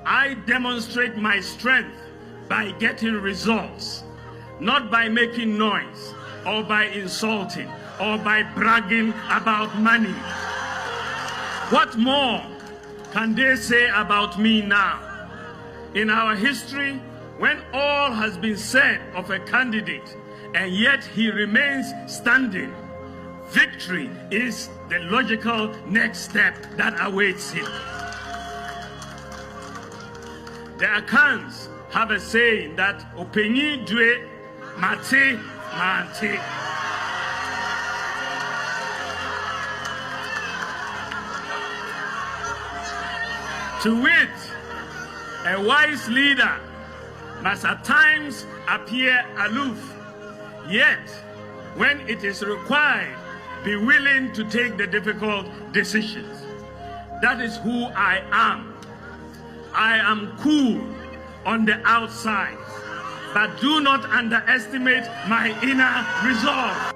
I demonstrate my strength by getting results, not by making noise or by insulting or by bragging about money. What more can they say about me now? In our history, when all has been said of a candidate and yet he remains standing, victory is the logical next step that awaits him. The Akans have a saying that Openyi dwe mate mante. To wit, a wise leader must at times appear aloof, yet when it is required, be willing to take the difficult decisions. That is who I am. I am cool on the outside, but do not underestimate my inner resolve.